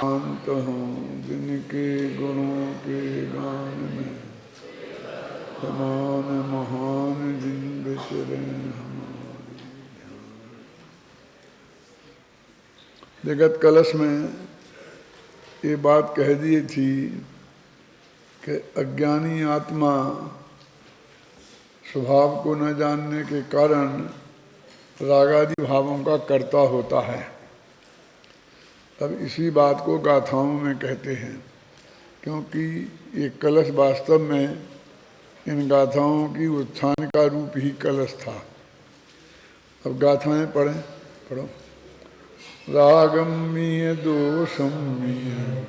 शांत हूँ जिनके गुणों के गान में समान महान जिन विचरे हमारे ध्यान। जगत कलश में ये बात कह दी थी कि अज्ञानी आत्मा स्वभाव को न जानने के कारण रागादि भावों का कर्ता होता है। तब इसी बात को गाथाओं में कहते हैं, क्योंकि ये कलश वास्तव में इन गाथाओं की उत्थान का रूप ही कलश था। अब गाथाएं पढ़ें, पढ़ो। रागम्य दोषम्य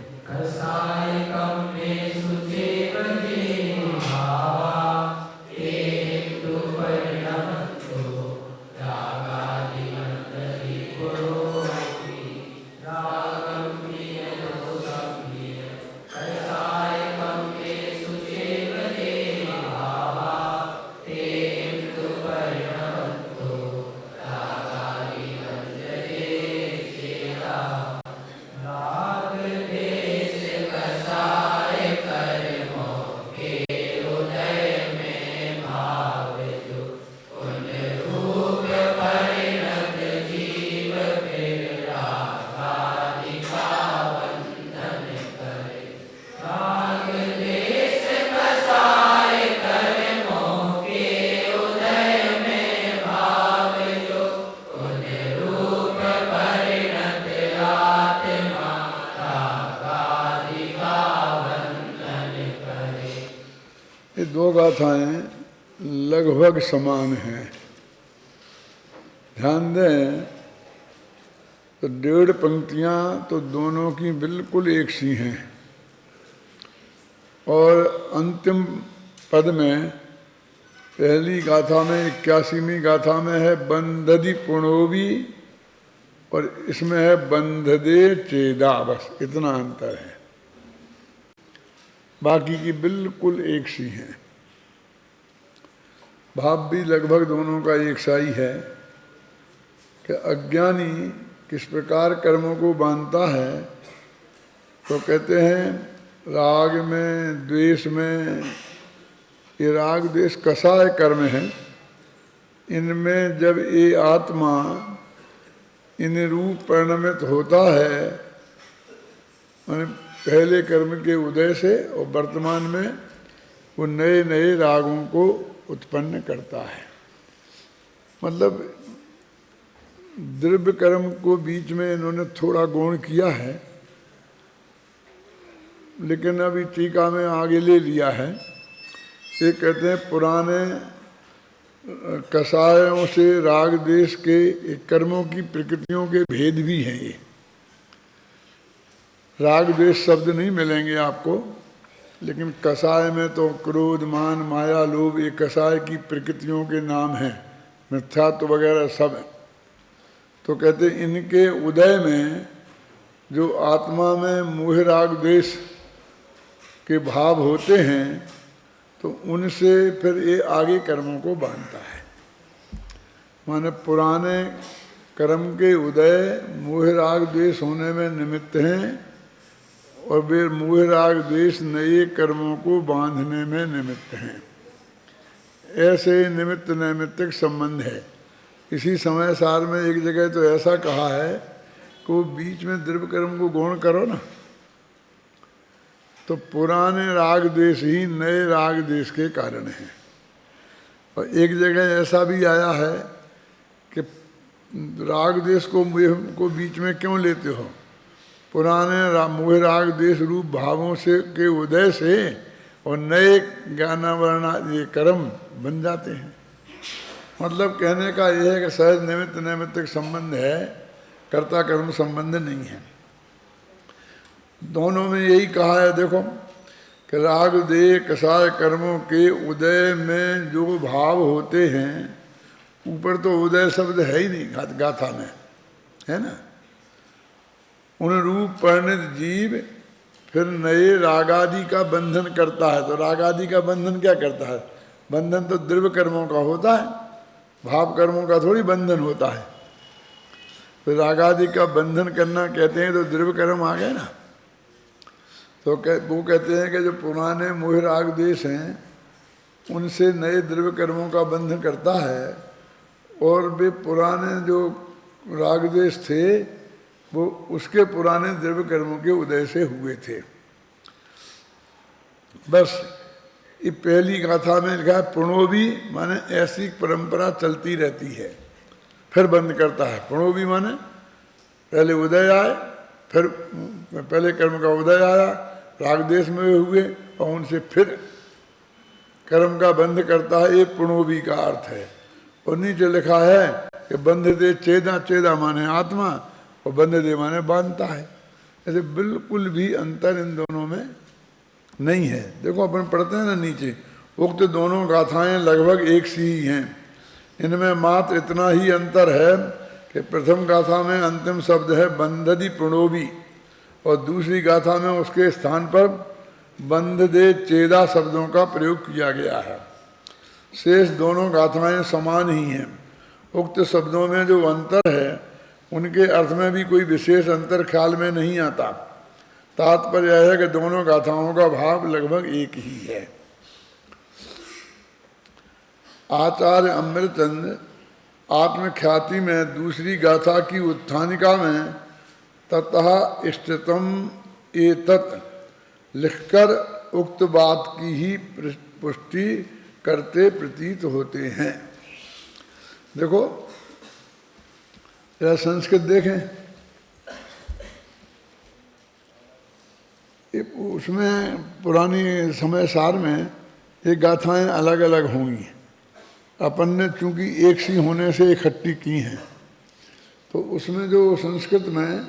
दो गाथाएं लगभग समान हैं। ध्यान दें तो 1.5 पंक्तियां तो दोनों की बिल्कुल एक सी हैं और अंतिम पद में पहली गाथा में 81वीं गाथा में है बंधदि पुणोवी और इसमें है बंधदे चेदा। बस इतना अंतर है, बाकी की बिल्कुल एक सी हैं। भाव भी लगभग दोनों का एक सा ही है कि अज्ञानी किस प्रकार कर्मों को बांधता है। तो कहते हैं राग में द्वेष में, ये राग द्वेष कसाय कर्म है, इनमें जब ये आत्मा इन रूप परिणमित होता है, पहले कर्म के उदय से और वर्तमान में वो नए नए रागों को उत्पन्न करता है। मतलब द्रव्य कर्म को बीच में इन्होंने थोड़ा गौण किया है, लेकिन अभी टीका में आगे ले लिया है। ये कहते हैं पुराने कसायों से राग देश के कर्मों की प्रकृतियों के भेद भी हैं। ये राग द्वेष शब्द नहीं मिलेंगे आपको, लेकिन कसाय में तो क्रोध मान माया लोभ ये कसाय की प्रकृतियों के नाम हैं, मिथ्यात्व वगैरह सब। तो कहते इनके उदय में जो आत्मा में मोह राग द्वेष के भाव होते हैं तो उनसे फिर ये आगे कर्मों को बांधता है। माने पुराने कर्म के उदय मोह राग द्वेष होने में निमित्त हैं और वे मोह राग द्वेष नए कर्मों को बांधने में निमित्त हैं। ऐसे निमित्त नैमित्तिक संबंध है। इसी समय सार में एक जगह तो ऐसा कहा है कि वो बीच में द्रव्य कर्म को गौण करो ना, तो पुराने राग द्वेष ही नए राग द्वेष के कारण है। और एक जगह ऐसा भी आया है कि राग द्वेष को बीच में क्यों लेते हो, पुराने मोह राग द्वेष रूप भावों से के उदय से और नए ज्ञान वर्ण ये कर्म बन जाते हैं। मतलब कहने का यह है कि सहज निमित्त नैमित्तिक संबंध है, कर्ता कर्म संबंध नहीं है। दोनों में यही कहा है देखो कि राग दे कसाय कर्मों के उदय में जो भाव होते हैं, ऊपर तो उदय शब्द है ही नहीं गाथा में, है ना। उन रूप परिणित जीव फिर नए रागादि का बंधन करता है। तो रागादि का बंधन क्या करता है? बंधन तो द्रव्य कर्मों का होता है, भाव कर्मों का थोड़ी बंधन होता है। तो रागादि का बंधन करना कहते हैं तो द्रव्य कर्म आ गए ना। तो वो कहते हैं कि जो पुराने मोह राग देश हैं उनसे नए द्रव्य कर्मों का बंधन करता है, और वे पुराने जो राग देश थे वो उसके पुराने द्रव्य कर्मों के उदय से हुए थे। बस ये पहली गाथा में लिखा है प्रणोबी, माने ऐसी परंपरा चलती रहती है, फिर बंद करता है। प्रणोबी माने पहले उदय आए, फिर पहले कर्म का उदय आया, राग देश में हुए और उनसे फिर कर्म का बंध करता है, ये प्रणोबी का अर्थ है। और नीचे लिखा है कि बंध दे चेदा, चेदा माने आत्मा और बंध दे माने बांधता है। ऐसे बिल्कुल भी अंतर इन दोनों में नहीं है। देखो अपन पढ़ते हैं ना नीचे, उक्त दोनों गाथाएं लगभग एक सी ही हैं, इनमें मात्र इतना ही अंतर है कि प्रथम गाथा में अंतिम शब्द है बंधदि प्रणोबी और दूसरी गाथा में उसके स्थान पर बंध दे चेदा शब्दों का प्रयोग किया गया है। शेष दोनों गाथाएं समान ही हैं। उक्त शब्दों में जो अंतर है उनके अर्थ में भी कोई विशेष अंतर ख्याल में नहीं आता। तात्पर्य यह है कि दोनों गाथाओं का भाव लगभग एक ही है। आचार्य अमृतचंद आत्मख्याति में दूसरी गाथा की उत्थानिका में ततः इष्टतम एतत् लिखकर उक्त बात की ही पुष्टि करते प्रतीत होते हैं। देखो जरा संस्कृत देखें, उसमें पुरानी समय सार में ये गाथाएं अलग अलग होंगी। अपन ने चूंकि एक सी होने से इकट्ठी की हैं, तो उसमें जो संस्कृत में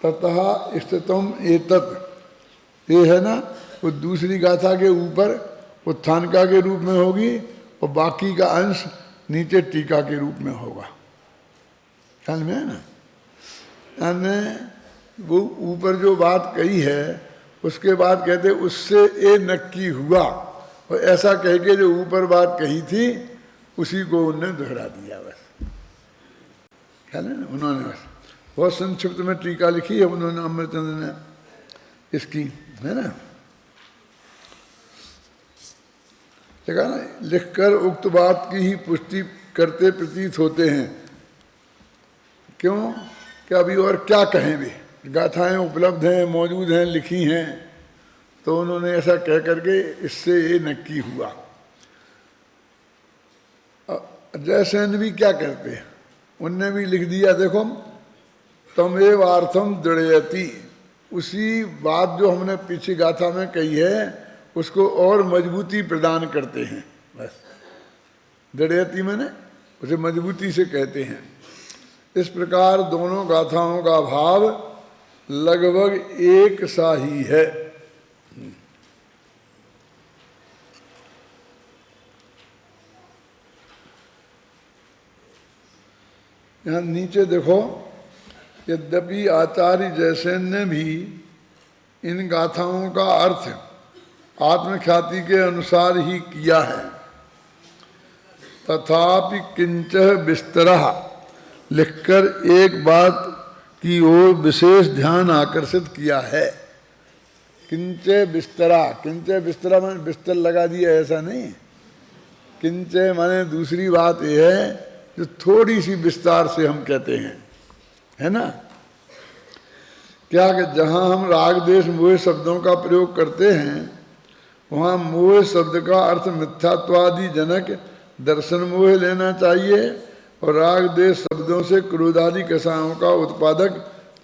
ततः स्थितम एतत् ये है ना, वो दूसरी गाथा के ऊपर उत्थानिका के रूप में होगी और बाकी का अंश नीचे टीका के रूप में होगा। ख्याल में है ना? यानी वो ऊपर जो बात कही है उसके बाद कहते उससे ये नक्की हुआ, और ऐसा कह के जो ऊपर बात कही थी उसी को उन्होंने दोहरा दिया बस। ख्याल है ना? उन्होंने बस बहुत संक्षिप्त में टीका लिखी है उन्होंने, अमृतचंद्र ने इसकी, है ना? देखा ना, लिखकर उक्त बात की ही पुष्टि करते प्रतीत होते हैं। क्यों? कि अभी और क्या कहें, वे गाथाएं उपलब्ध हैं, मौजूद हैं, लिखी हैं, तो उन्होंने ऐसा कह करके इससे ये नक्की हुआ। जयसेन भी क्या करते हैं, उनने भी लिख दिया, देखो तमेव अर्थम दृढ़यति, उसी बात जो हमने पीछे गाथा में कही है उसको और मजबूती प्रदान करते हैं। बस दृढ़यति मैंने उसे मजबूती से कहते हैं। इस प्रकार दोनों गाथाओं का भाव लगभग एक सा ही है। यहाँ नीचे देखो, यद्यपि आचार्य जयसेन ने भी इन गाथाओं का अर्थ आत्मख्याति के अनुसार ही किया है, तथापि किंच विस्तरः लिखकर एक बात की ओर विशेष ध्यान आकर्षित किया है। किंचे बिस्तरा, किंचे बिस्तरा माने बिस्तर लगा दिया ऐसा नहीं, किंचे माने दूसरी बात यह है जो थोड़ी सी विस्तार से हम कहते हैं, है ना? क्या कि जहाँ हम राग देश मोह शब्दों का प्रयोग करते हैं वहाँ मोह शब्द का अर्थ मिथ्यात्वादि जनक दर्शन मोह लेना चाहिए, और राग देश शब्दों से क्रोधादि कषायों का उत्पादक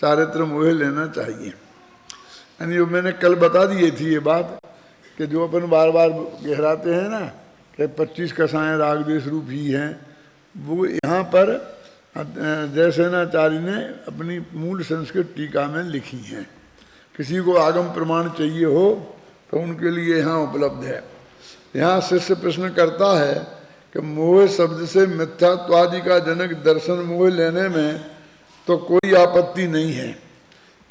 चारित्र मोह लेना चाहिए। यानी मैंने कल बता दिए थी ये बात कि जो अपन बार बार गहराते हैं ना कि 25 कषाएँ राग देश रूप ही हैं, वो यहाँ पर जयसेनाचार्य ने अपनी मूल संस्कृत टीका में लिखी हैं। किसी को आगम प्रमाण चाहिए हो तो उनके लिए यहाँ उपलब्ध है। यहाँ शिष्य प्रश्न करता है कि मोह शब्द से मिथ्यात्वादि का जनक दर्शन मोह लेने में तो कोई आपत्ति नहीं है,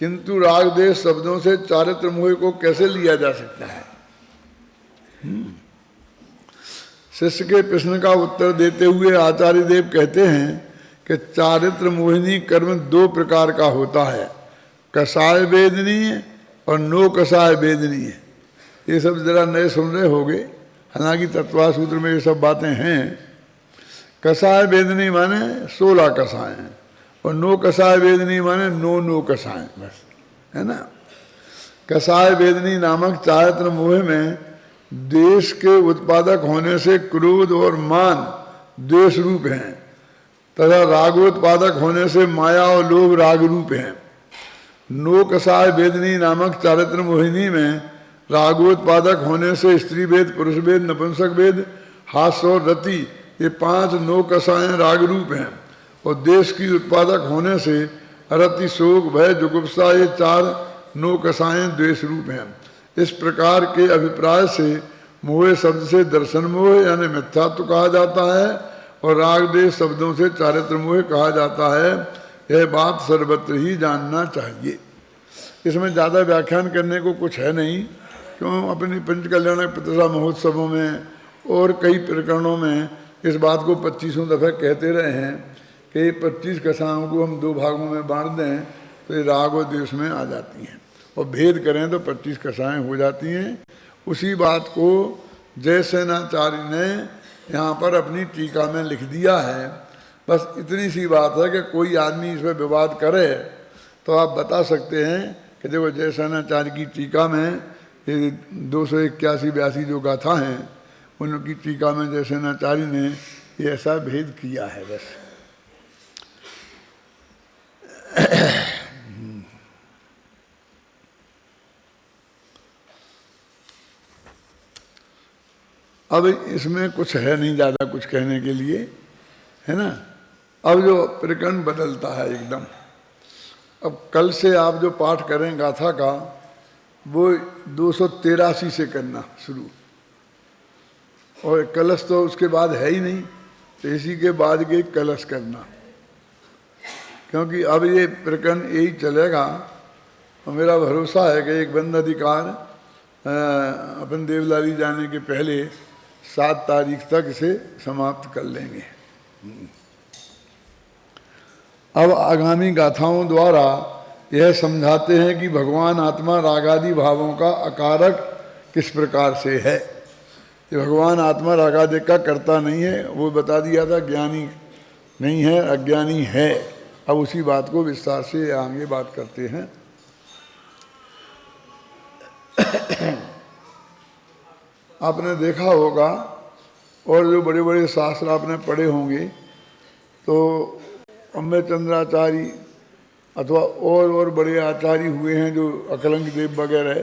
किंतु राग देश शब्दों से चारित्र मोह को कैसे लिया जा सकता है? शिष्य के प्रश्न का उत्तर देते हुए आचार्य देव कहते हैं कि चारित्र मोहिनी कर्म दो प्रकार का होता है, कषाय वेदनीय और नो कसाय वेदनी है। ये सब जरा नए सुन रहे होगे, हालांकि तत्वा सूत्र में ये सब बातें हैं। कसाय वेदनी माने 16 कसाय हैं, और नो कसाय वेदनी माने नो कसाय, बस, है ना। कसाय वेदनी नामक चारित्र मोह में देश के उत्पादक होने से क्रोध और मान द्वेष रूप हैं, तथा रागोत्पादक होने से माया और लोभ राग रूप हैं। नो कसाय वेदनी नामक चारित्र मोहिनी में रागोत्पादक होने से स्त्री वेद, पुरुष वेद, नपुंसक वेद, हास्य और रति, ये 5 नो कसाय राग रूप हैं। और देश की उत्पादक होने से रति, शोक, भय, जुगुप्सा, ये 4 नो कसाय द्वेष रूप हैं। इस प्रकार के अभिप्राय से मोह शब्द से दर्शन मोह यानी मिथ्यात्व कहा जाता है, और राग देश शब्दों से चारित्र मोह कहा जाता है। यह बात सर्वत्र ही जानना चाहिए। इसमें ज़्यादा व्याख्यान करने को कुछ है नहीं, क्यों अपनी पंच कल्याणक प्रतिष्ठा महोत्सवों में और कई प्रकरणों में इस बात को 25 दफ़े कहते रहे हैं कि 25 कसाओं को हम 2 भागों में बांट दें तो ये राग और द्वेष में आ जाती हैं, और भेद करें तो 25 कसाएँ हो जाती हैं। उसी बात को जयसेनाचार्य ने यहाँ पर अपनी टीका में लिख दिया है। बस इतनी सी बात है कि कोई आदमी इस पर विवाद करे तो आप बता सकते हैं कि देखो जयसेनाचार्य की टीका में ये 281-82 जो गाथा हैं, उनकी टीका में जयसेनाचार्य ने ये ऐसा भेद किया है। बस अब इसमें कुछ है नहीं ज़्यादा कुछ कहने के लिए, है ना। अब जो प्रकरण बदलता है एकदम। अब कल से आप जो पाठ करें गाथा का, वो 283 से करना शुरू, और कलश तो उसके बाद है ही नहीं, तो इसी के बाद के कलश करना, क्योंकि अब ये प्रकरण यही चलेगा। और मेरा भरोसा है कि एक बंद अधिकार अपन देवलाली जाने के पहले 7 तारीख तक इसे समाप्त कर लेंगे। अब आगामी गाथाओं द्वारा यह समझाते हैं कि भगवान आत्मा रागादि भावों का अकारक किस प्रकार से है। ये भगवान आत्मा रागादि का कर्ता नहीं है, वो बता दिया था, ज्ञानी नहीं है, अज्ञानी है। अब उसी बात को विस्तार से आगे बात करते हैं। आपने देखा होगा, और जो बड़े बड़े शास्त्र आपने पढ़े होंगे, तो अम्बे चंद्राचार्य अथवा और बड़े आचार्य हुए हैं जो अकलंक देव वगैरह,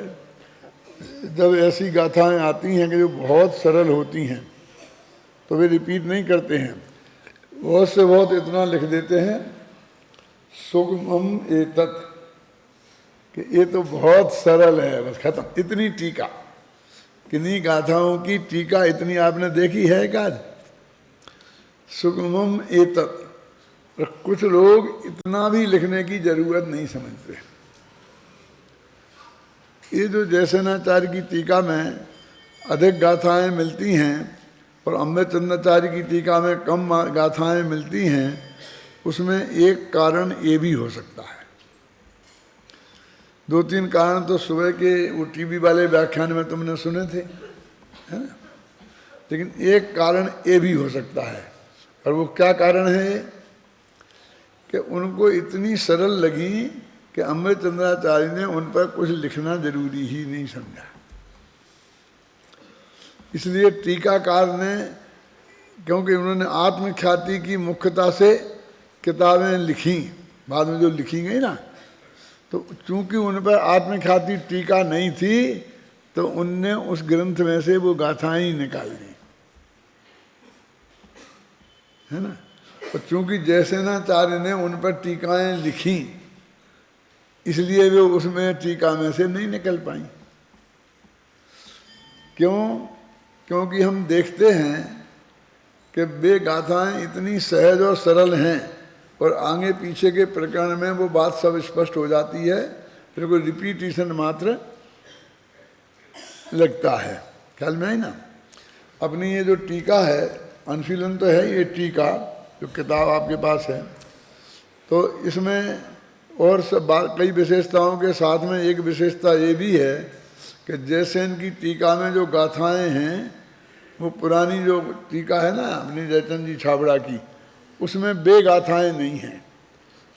जब ऐसी गाथाएं आती हैं कि जो बहुत सरल होती हैं तो वे रिपीट नहीं करते हैं, बहुत से बहुत इतना लिख देते हैं सुगमम एतत्, कि ये तो बहुत सरल है, बस खत्म। इतनी टीका, किन्हीं गाथाओं की टीका इतनी आपने देखी है क्या? सुगमम एतत्। और कुछ लोग इतना भी लिखने की जरूरत नहीं समझते। ये जो जयसेनाचार्य की टीका में अधिक गाथाएं मिलती हैं और अम्बे चंद्राचार्य की टीका में कम गाथाएं मिलती हैं, उसमें एक कारण ये भी हो सकता है। 2-3 कारण तो सुबह के वो टीवी वाले व्याख्यान में तुमने सुने थे, है ना। लेकिन एक कारण ये भी हो सकता है, और वो क्या कारण है कि उनको इतनी सरल लगी कि अम्बे चंद्राचार्य ने उन पर कुछ लिखना जरूरी ही नहीं समझा। इसलिए टीकाकार ने, क्योंकि उन्होंने आत्मख्याति की मुख्यता से किताबें लिखी, बाद में जो लिखी गई ना, तो चूंकि उन पर आत्मख्याति टीका नहीं थी तो उनने उस ग्रंथ में से वो गाथाएं निकाल दी, है ना। और चूंकि जयसेनाचार्य ने उन पर टीकाएं लिखी, इसलिए वे उसमें टीका में से नहीं निकल पाई। क्यों? क्योंकि हम देखते हैं कि वे गाथाएं इतनी सहज और सरल हैं, और आगे पीछे के प्रकरण में वो बात सब स्पष्ट हो जाती है, फिर कोई रिपीटिशन मात्र लगता है। ख्याल में आई ना। अपनी ये जो टीका है, अनुशीलन तो है ये टीका, जो किताब आपके पास है, तो इसमें और सब बात कई विशेषताओं के साथ में एक विशेषता ये भी है कि जैसे इनकी टीका में जो गाथाएं हैं, वो पुरानी जो टीका है ना अपनी जयचंद जी छाबड़ा की, उसमें बे गाथाएं नहीं हैं,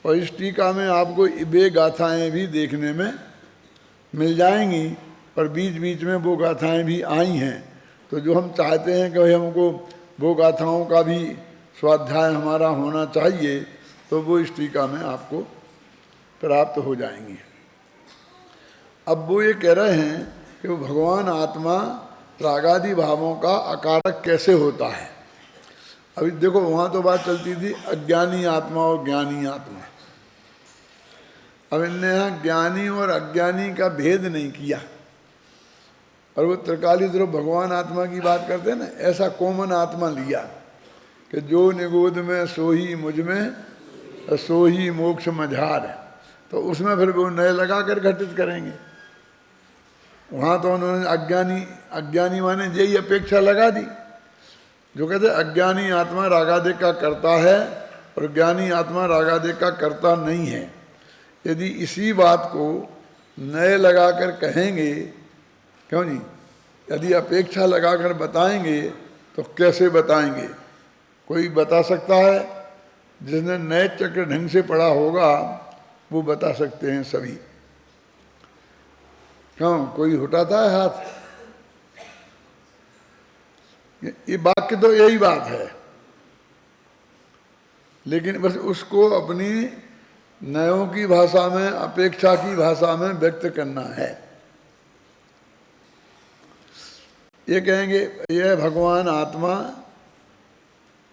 और इस टीका में आपको बे गाथाएं भी देखने में मिल जाएंगी, पर बीच बीच में वो गाथाएं भी आई हैं। तो जो हम चाहते हैं कि भाई हमको वो गाथाओं का भी स्वाध्याय हमारा होना चाहिए, तो वो इस टीका में आपको प्राप्त हो जाएंगे। अब वो ये कह रहे हैं कि वो भगवान आत्मा रागादि भावों का अकारक कैसे होता है। अभी देखो वहाँ तो बात चलती थी अज्ञानी आत्मा और ज्ञानी आत्मा। अब इनने यहाँ ज्ञानी और अज्ञानी का भेद नहीं किया, और वो त्रिकाली ध्रुव भगवान आत्मा की बात करते हैं ना, ऐसा कॉमन आत्मा लिया कि जो निगोद में सोही मुझ में सोही मोक्ष मझार है। तो उसमें फिर वो नए लगा कर घटित करेंगे। वहाँ तो उन्होंने अज्ञानी माने यही अपेक्षा लगा दी, जो कहते अज्ञानी आत्मा रागादिक का करता है और ज्ञानी आत्मा रागादिक का करता नहीं है। यदि इसी बात को नए लगाकर कहेंगे, क्यों नहीं, यदि अपेक्षा लगाकर बताएंगे तो कैसे बताएंगे? कोई बता सकता है? जिसने नए चक्र ढंग से पढ़ा होगा वो बता सकते हैं सभी। क्यों, कोई उठाता है हाथ? ये वाक्य तो यही बात है, लेकिन बस उसको अपनी नयों की भाषा में, अपेक्षा की भाषा में व्यक्त करना है। ये कहेंगे यह भगवान आत्मा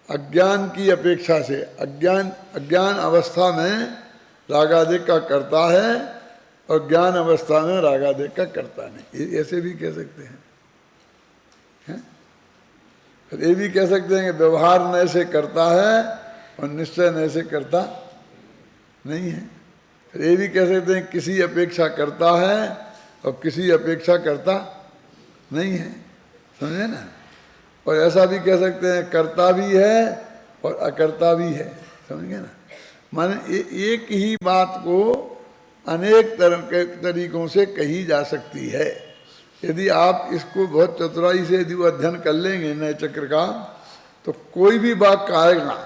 अज्ञान की अपेक्षा से अज्ञान अवस्था में रागादिक का करता है और ज्ञान अवस्था में रागादिक का करता नहीं। ऐसे भी कह सकते हैं, फिर ये भी कह सकते हैं कि व्यवहार नए से करता है और निश्चय नए से करता नहीं है। फिर ये भी कह सकते हैं किसी अपेक्षा करता है और किसी अपेक्षा करता नहीं है। समझे ना? और ऐसा भी कह सकते हैं करता भी है और अकर्ता भी है। समझ गए ना? माने एक ही बात को अनेक तरह के तरीकों से कही जा सकती है। यदि आप इसको बहुत चतुराई से यदि अध्ययन कर लेंगे नए चक्र का, तो कोई भी वाक्य आएगा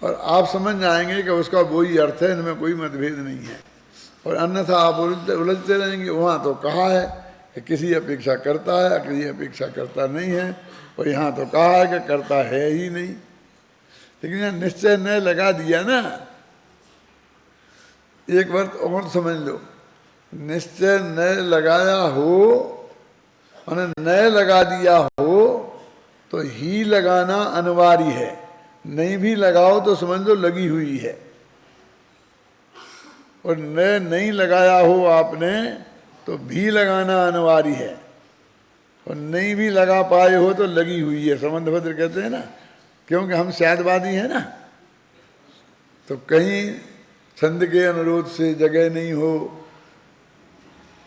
और आप समझ जाएंगे कि उसका वही अर्थ है, इनमें कोई मतभेद नहीं है। और अन्यथा आप उलझते रहेंगे। वहाँ तो कहा है कि किसी अपेक्षा करता है, किसी अपेक्षा करता नहीं है, और यहाँ तो कहा है कि करता है ही नहीं। लेकिन यहाँ निश्चय न लगा दिया ना। एक बार और समझ लो, निश्चय न लगाया हो मैंने नए लगा दिया हो तो ही लगाना अनिवार्य है। नहीं भी लगाओ तो समझ लो लगी हुई है। और नए नहीं लगाया हो आपने तो भी लगाना अनिवार्य है, और नहीं भी लगा पाए हो तो लगी हुई है। संबंध भद्र कहते हैं ना, क्योंकि हम शायदवादी हैं ना, तो कहीं छंद के अनुरोध से जगह नहीं हो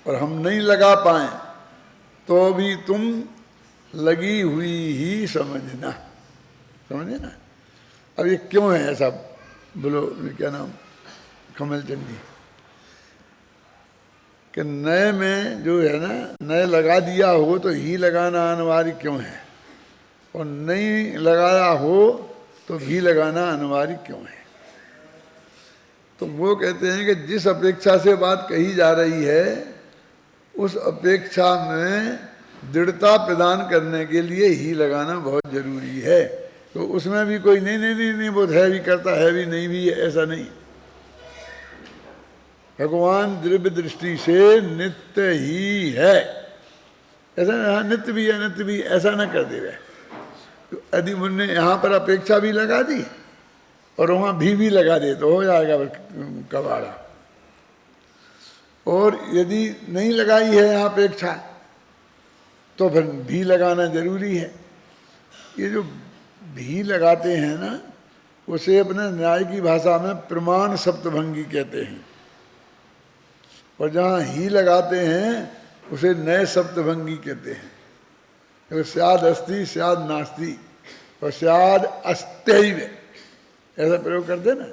और हम नहीं लगा पाए तो भी तुम लगी हुई ही समझना। समझे ना? अब ये क्यों है ऐसा? बोलो, क्या नाम, कमल चंद जी, कि नए में जो है ना, नए लगा दिया हो तो ही लगाना अनिवार्य क्यों है, और नहीं लगाया हो तो भी लगाना अनिवार्य क्यों है? तो वो कहते हैं कि जिस अपेक्षा से बात कही जा रही है उस अपेक्षा में दृढ़ता प्रदान करने के लिए ही लगाना बहुत जरूरी है। तो उसमें भी कोई नहीं वो है भी करता है भी नहीं भी, ऐसा नहीं। भगवान द्रव्य दृष्टि से नित्य ही है, ऐसा ना नित्य भी है, नित्य भी, ऐसा ना कर दे। तो यदि उनने यहाँ पर अपेक्षा भी लगा दी और वहाँ भी लगा दे तो हो जाएगा कबाड़ा। और यदि नहीं लगाई है यहाँ अपेक्षा तो फिर भी लगाना जरूरी है। ये जो भी लगाते हैं ना, उसे अपने न्याय की भाषा में प्रमाण सप्तभंगी कहते हैं, और जहाँ ही लगाते हैं उसे नए सप्तभंगी कहते हैं। तो स्याद अस्ति, स्याद नास्ति और स्याद अस्त्यैव, ऐसा प्रयोग करते हैं ना,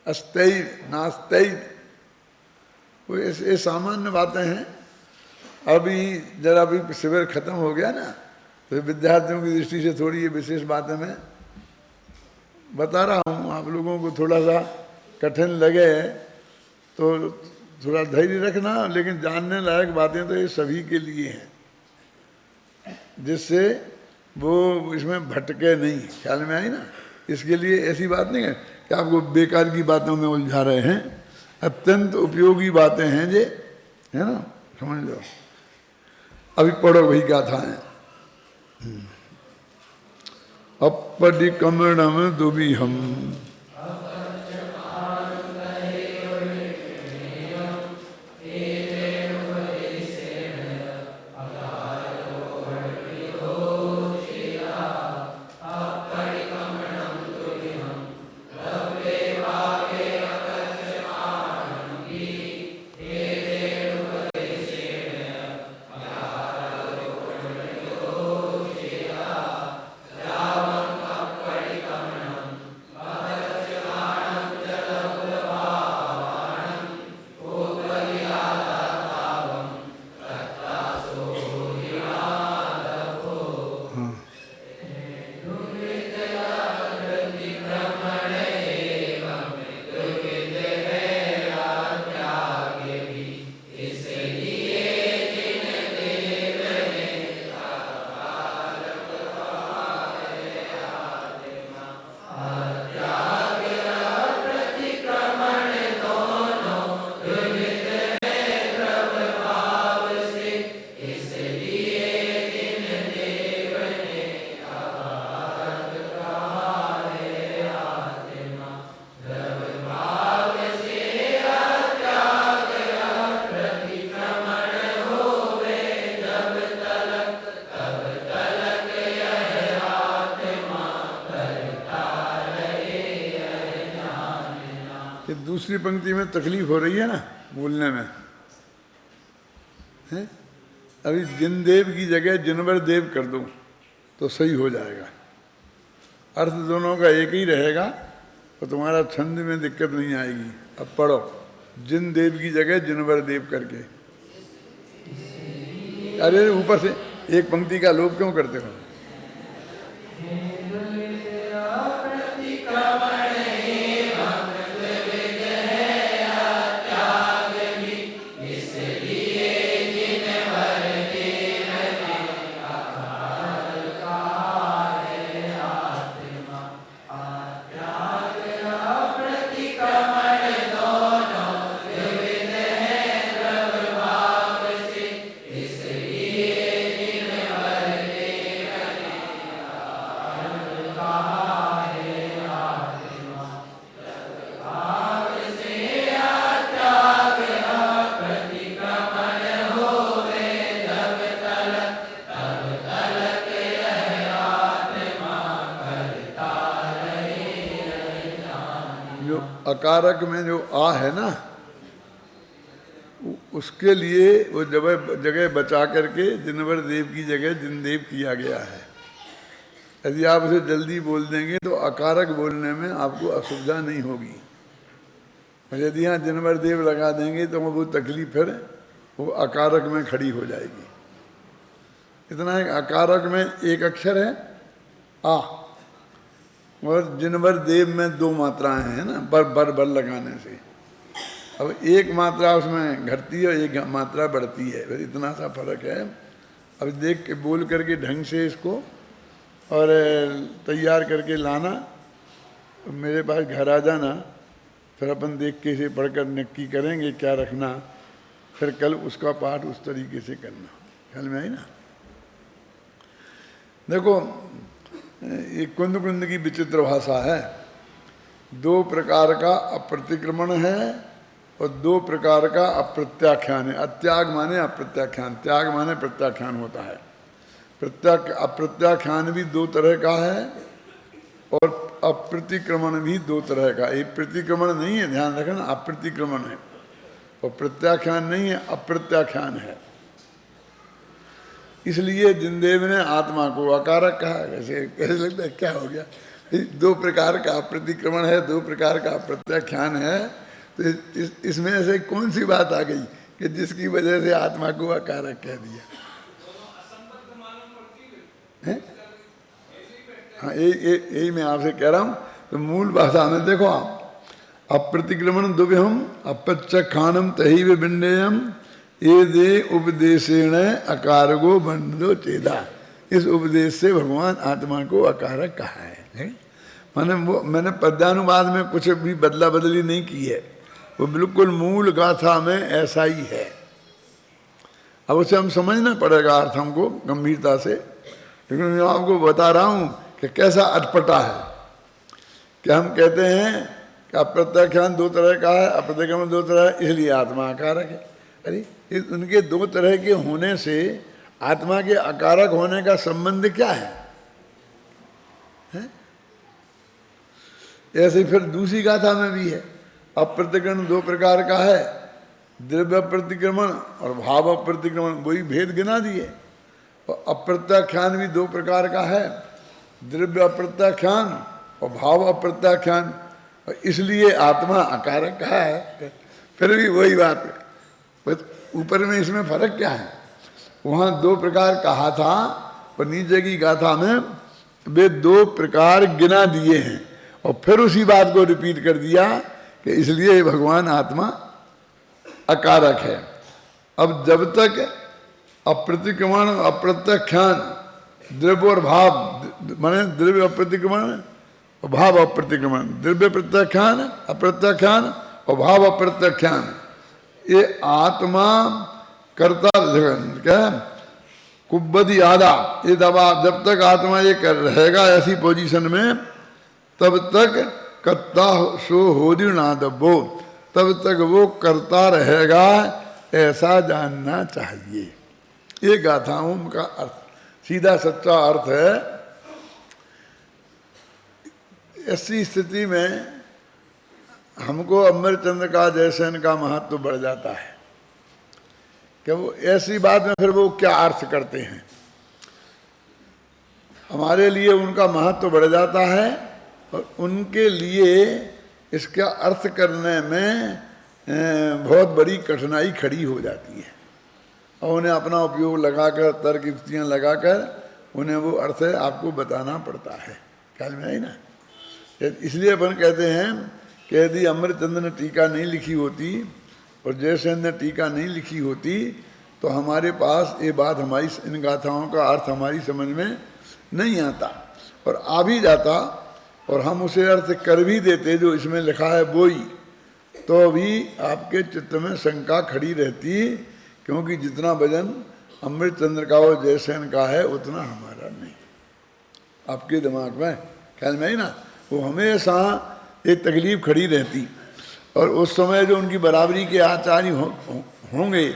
अस्त्यैव नास्त्यैव। तो ये सामान्य बातें हैं। अभी जरा भी शिविर खत्म हो गया ना, तो विद्यार्थियों की दृष्टि से थोड़ी ये विशेष बातें मैं बता रहा हूँ। आप लोगों को थोड़ा सा कठिन लगे तो थोड़ा धैर्य रखना, लेकिन जानने लायक बातें तो ये सभी के लिए हैं, जिससे वो इसमें भटके नहीं। ख्याल में आई ना? इसके लिए ऐसी बात नहीं है कि आपको बेकार की बातों में उलझा रहे हैं, अत्यंत उपयोगी बातें हैं ये, है ना? समझ लो। अभी पढ़ो वही गाथा है। अपरिकमणम दुबिहम दूसरी पंक्ति में तकलीफ हो रही है ना बोलने में, है? अभी जिन देव की जगह जिनवर देव कर दो तो सही हो जाएगा। अर्थ दोनों का एक ही रहेगा तो तुम्हारा छंद में दिक्कत नहीं आएगी। अब पढ़ो, जिन देव की जगह जिनवर देव करके। अरे ऊपर से एक पंक्ति का लोप क्यों करते हो? अकारक में जो आ है ना, उसके लिए वो जगह बचा करके जिनवर देव की जगह जिनदेव किया गया है। यदि आप उसे जल्दी बोल देंगे तो अकारक बोलने में आपको असुविधा नहीं होगी, और यदि यहाँ जिनवर देव लगा देंगे तो वो तकलीफ फिर वो अकारक में खड़ी हो जाएगी। इतना है, अकारक में एक अक्षर है आ, और जिनवर देव में दो मात्राएं हैं ना, बर लगाने से। अब एक मात्रा उसमें घटती है और एक मात्रा बढ़ती है, बस इतना सा फर्क है। अब देख के बोल करके ढंग से इसको और तैयार करके लाना, मेरे पास घर आ जाना, फिर अपन देख के इसे पढ़कर नक्की करेंगे क्या रखना, फिर कल उसका पाठ उस तरीके से करना। ख्याल में आई ना? देखो, ये कुंद कुंद की विचित्र भाषा है। दो प्रकार का अप्रतिक्रमण है और दो प्रकार का अप्रत्याख्यान है। अत्याग माने अप्रत्याख्यान, त्याग माने प्रत्याख्यान होता है। अप्रत्याख्यान भी दो तरह का है और अप्रतिक्रमण भी दो तरह का। एक प्रतिक्रमण नहीं है, ध्यान रखना, अप्रतिक्रमण है, और प्रत्याख्यान नहीं है, अप्रत्याख्यान है। इसलिए जिनदेव ने आत्मा को अकारक कहा। कैसे लगता है, क्या हो गया? दो प्रकार का प्रतिक्रमण है, दो प्रकार का प्रत्याख्यान है, तो इसमें ऐसे कौन सी बात आ गई कि जिसकी वजह से आत्मा को अकारक कह दिया है? हाँ, यही मैं आपसे कह रहा हूँ। तो मूल भाषा में देखो आप, अप्रतिक्रमण दुव्यम अपच्चखानम तहिव बिंडेयम ये दे उपदेशेण अकारगो बंधो चेदा। इस उपदेश से भगवान आत्मा को अकारक कहा है। मैंने पद्यानुवाद में कुछ भी बदला बदली नहीं की है, वो बिल्कुल मूल गाथा में ऐसा ही है। अब उसे हम समझना पड़ेगा अर्थ हमको गंभीरता से, लेकिन मैं आपको बता रहा हूँ कि कैसा अटपटा है कि हम कहते हैं कि अप्रत्याख्यान दो तरह का है, अप्रतिक्रमण दो तरह है, इसलिए आत्मा अकारक है। अरे उनके दो तरह के होने से आत्मा के अकारक होने का संबंध क्या है? ऐसे ही फिर दूसरी गाथा में भी है, अप्रतिक्रमण दो प्रकार का है, द्रव्य प्रतिक्रमण और भाव अप्रतिक्रमण, वही भेद गिना दिए। और अप्रत्याख्यान भी दो प्रकार का है, द्रव्य अप्रत्याख्यान और भाव अप्रत्याख्यान, और इसलिए आत्मा अकारक कहा है। फिर भी वही बात है, बस ऊपर में इसमें फर्क क्या है? वहाँ दो प्रकार कहा था और नीचे की गाथा में वे दो प्रकार गिना दिए हैं, और फिर उसी बात को रिपीट कर दिया कि इसलिए भगवान आत्मा अकारक है। अब जब तक अप्रतिक्रमण अप्रत्याख्यान द्रव्य और भाव, माने द्रव्य अप्रतिक्रमण और भाव अप्रतिक्रमण, द्रव्य प्रत्याख्यान अप्रत्याख्यान और भाव अप्रत्याख्यान, ये आत्मा करता क्या कुब्बदी आधा, ये दबा जब तक आत्मा ये कर रहेगा ऐसी पोजीशन में, तब तक करता सो होदि ना दबो, तब तक वो करता रहेगा, ऐसा जानना चाहिए। ये गाथाओं का अर्थ, सीधा सच्चा अर्थ है। ऐसी स्थिति में हमको अमरचंद्र का जयसेन का महत्व बढ़ जाता है कि वो ऐसी बात में फिर वो क्या अर्थ करते हैं, हमारे लिए उनका महत्व बढ़ जाता है और उनके लिए इसका अर्थ करने में बहुत बड़ी कठिनाई खड़ी हो जाती है, और उन्हें अपना उपयोग लगाकर, तर्क युक्तियाँ लगाकर उन्हें वो अर्थ आपको बताना पड़ता है। ख्याल में आई ना? इसलिए अपन कहते हैं कि यदि अमरचंद्र ने टीका नहीं लिखी होती और जयसेन ने टीका नहीं लिखी होती तो हमारे पास ये बात, हमारी इन गाथाओं का अर्थ हमारी समझ में नहीं आता, और आ भी जाता और हम उसे अर्थ कर भी देते जो इसमें लिखा है वो ही, तो भी आपके चित्त में शंका खड़ी रहती, क्योंकि जितना वजन अमृतचंद्र का और जयसेन का है उतना हमारा नहीं। आपके दिमाग में ख्याल में ही ना, वो हमेशा एक तकलीफ खड़ी रहती, और उस समय जो उनकी बराबरी के आचार्य होंगे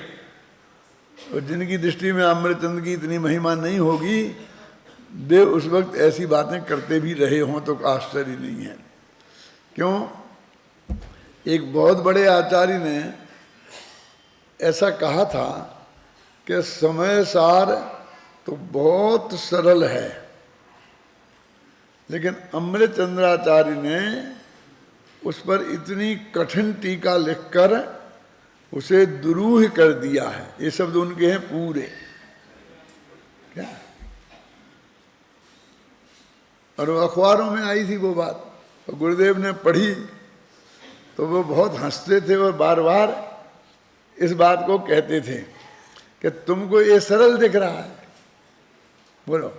और जिनकी दृष्टि में अमृतचंद्र की इतनी महिमा नहीं होगी, वे उस वक्त ऐसी बातें करते भी रहे हों तो आश्चर्य नहीं है। क्यों? एक बहुत बड़े आचार्य ने ऐसा कहा था कि समय सार तो बहुत सरल है, लेकिन अमृतचंद्राचार्य ने उस पर इतनी कठिन टीका लिखकर उसे दुरूह कर दिया है। ये शब्द उनके हैं पूरे। क्या? और वो अखबारों में आई थी वो बात, और गुरुदेव ने पढ़ी तो वो बहुत हंसते थे और बार बार इस बात को कहते थे कि तुमको ये सरल दिख रहा है। बोलो,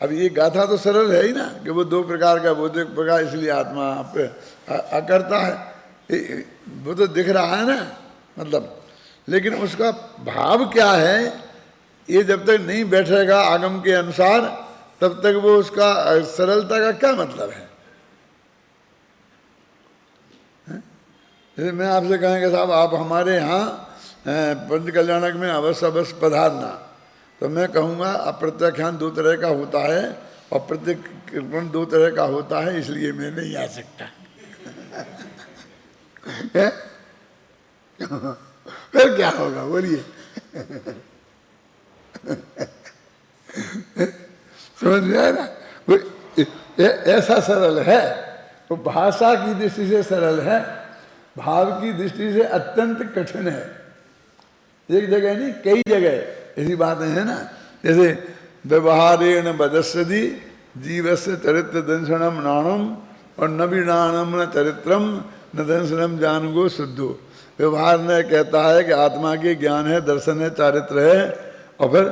अब ये गाथा तो सरल है ही ना कि वो दो प्रकार का, वो दो प्रकार, इसलिए आत्मा करता है, वो तो दिख रहा है ना, मतलब, लेकिन उसका भाव क्या है ये जब तक नहीं बैठेगा आगम के अनुसार, तब तक वो उसका सरलता का क्या मतलब है? जैसे मैं आपसे कहेंगे साहब आप हमारे यहाँ पंच कल्याणक में अवश्य पधारना, तो मैं कहूँगा अप्रत्याख्यान दो तरह का होता है और प्रतिक्रमण दो तरह का होता है, इसलिए मैं नहीं आ सकता। फिर क्या होगा बोलिए? समझ में आया ना? ऐसा सरल है, वो भाषा की दृष्टि से सरल है, भाव की दृष्टि से अत्यंत कठिन है। एक जगह नहीं, कई जगह ऐसी बातें हैं ना, जैसे व्यवहारेण बदस्यति जीवस्य चरित्र दंशनम नाणम और न विनाणम न चरित्रम न दंशनम जानगो शुद्धो। व्यवहार ने कहता है कि आत्मा के ज्ञान है, दर्शन है, चारित्र है, और फिर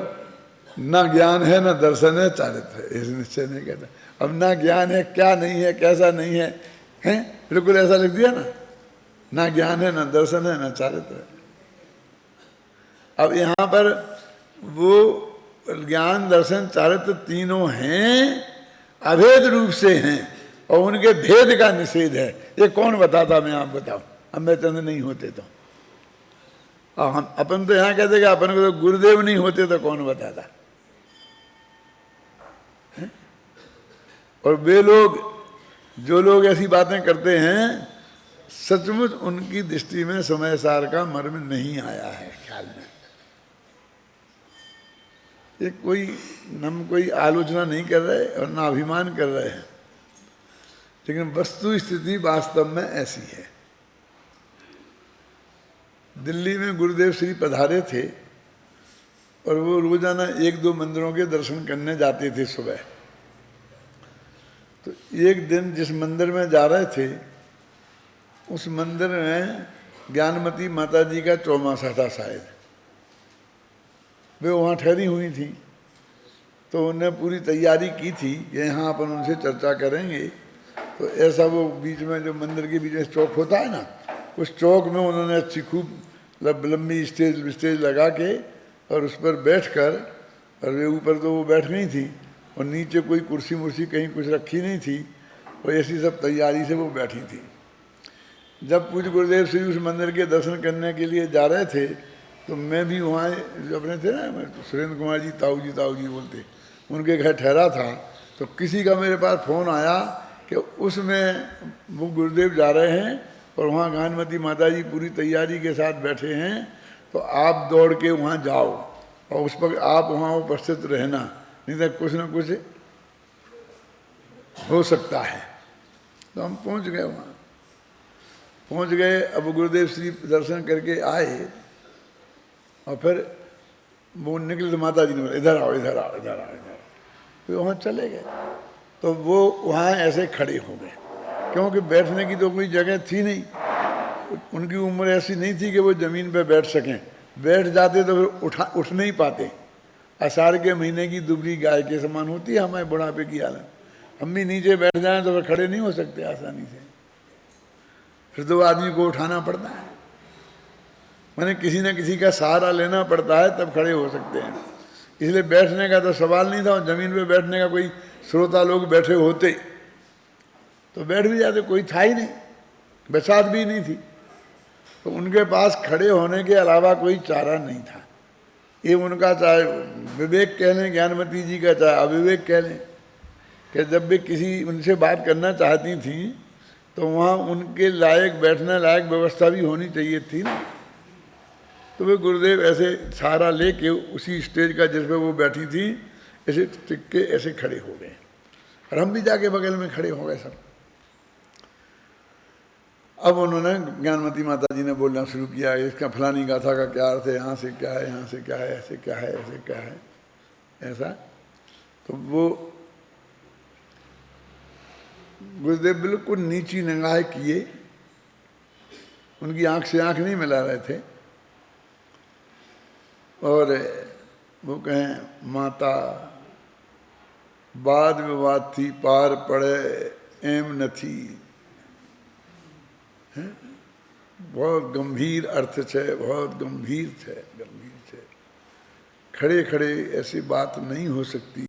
न ज्ञान है न दर्शन है, चारित्र है, इस निश्चय नहीं कहता। अब ना ज्ञान है, क्या नहीं है, कैसा नहीं है, हैं? बिल्कुल ऐसा लिख दिया ना ज्ञान है, न दर्शन है, न चारित्र है। अब यहाँ पर वो ज्ञान दर्शन चारित्र तीनों हैं, अभेद रूप से हैं, और उनके भेद का निषेध है। ये कौन बताता, मैं आप बताऊं, अम्बेचंद नहीं होते तो। और हम अपन तो यहाँ कहते कि अपन को तो गुरुदेव नहीं होते तो कौन बताता है? और वे लोग, जो लोग ऐसी बातें करते हैं, सचमुच उनकी दृष्टि में समय सार का मर्म नहीं आया है ख्याल में। ये कोई आलोचना नहीं कर रहे और ना अभिमान कर रहे हैं, लेकिन वस्तु स्थिति वास्तव में ऐसी है। दिल्ली में गुरुदेव श्री पधारे थे और वो रोजाना 1-2 मंदिरों के दर्शन करने जाते थे सुबह। तो एक दिन जिस मंदिर में जा रहे थे, उस मंदिर में ज्ञानमती माता जी का चौमासा था शायद, वे वहाँ ठहरी हुई थी। तो उन्हें पूरी तैयारी की थी कि यहाँ अपन उनसे चर्चा करेंगे। तो ऐसा वो बीच में, जो मंदिर के बीच में चौक होता है ना, उस चौक में उन्होंने अच्छी खूब लंबी स्टेज लगा के और उस पर बैठ कर, और वे ऊपर तो वो बैठ गई थी और नीचे कोई कुर्सी मुर्सी कहीं कुछ रखी नहीं थी, और ऐसी सब तैयारी से वो बैठी थी। जब पूज्य गुरुदेव श्री उस मंदिर के दर्शन करने के लिए जा रहे थे, तो मैं भी वहाँ जो अपने थे ना, सुरेंद्र कुमार जी ताऊ जी बोलते, उनके घर ठहरा था। तो किसी का मेरे पास फ़ोन आया कि उसमें वो गुरुदेव जा रहे हैं और वहाँ ज्ञानमती माता जी पूरी तैयारी के साथ बैठे हैं, तो आप दौड़ के वहाँ जाओ और उस पर आप वहाँ उपस्थित रहना, नहीं तो कुछ ना कुछ हो सकता है। तो हम पहुँच गए वहाँ, पहुँच गए। अब गुरुदेव श्री दर्शन करके आए और फिर वो निकले तो माता जी ने बोला इधर आओ इधर आओ इधर आओ इधर। फिर वहाँ चले गए तो वो वहाँ ऐसे खड़े हो गए, क्योंकि बैठने की तो कोई जगह थी नहीं। उनकी उम्र ऐसी नहीं थी कि वो ज़मीन पे बैठ सकें। बैठ जाते तो फिर उठ नहीं पाते। आषाढ़ के महीने की दुबली गाय के समान होती है हमारे बुढ़ापे की हालत। हम भी नीचे बैठ जाएं तो फिर खड़े नहीं हो सकते आसानी से, फिर तो आदमी को उठाना पड़ता है, मैंने किसी न किसी का सहारा लेना पड़ता है, तब खड़े हो सकते हैं। इसलिए बैठने का तो सवाल नहीं था। और ज़मीन पे बैठने का कोई श्रोता लोग बैठे होते तो बैठ भी जाते, कोई था ही नहीं, बसात भी नहीं थी। तो उनके पास खड़े होने के अलावा कोई चारा नहीं था। ये उनका चाहे विवेक कह लें ज्ञानमती जी का, चाहे अविवेक कह लें, कि जब भी किसी उनसे बात करना चाहती थी तो वहाँ उनके लायक बैठने लायक व्यवस्था भी होनी चाहिए थी ना। तो वे गुरुदेव ऐसे सहारा लेके उसी स्टेज का जिस पे वो बैठी थी ऐसे टिक के ऐसे खड़े हो गए, और हम भी जाके बगल में खड़े हो गए सब। अब उन्होंने ज्ञानमती माता जी ने बोलना शुरू किया, इसका फलानी गाथा का क्या अर्थ है, यहाँ से क्या है, यहाँ से क्या है, ऐसे क्या है, ऐसे क्या है, ऐसा। तो वो गुरुदेव बिल्कुल नीची निगाह किए, उनकी आंख से आंख नहीं मिला रहे थे, और वो कहें माता बाद में बात थी पार पड़े एम न थी। बहुत गंभीर अर्थ है, बहुत गंभीर है, गंभीर है। खड़े खड़े ऐसी बात नहीं हो सकती,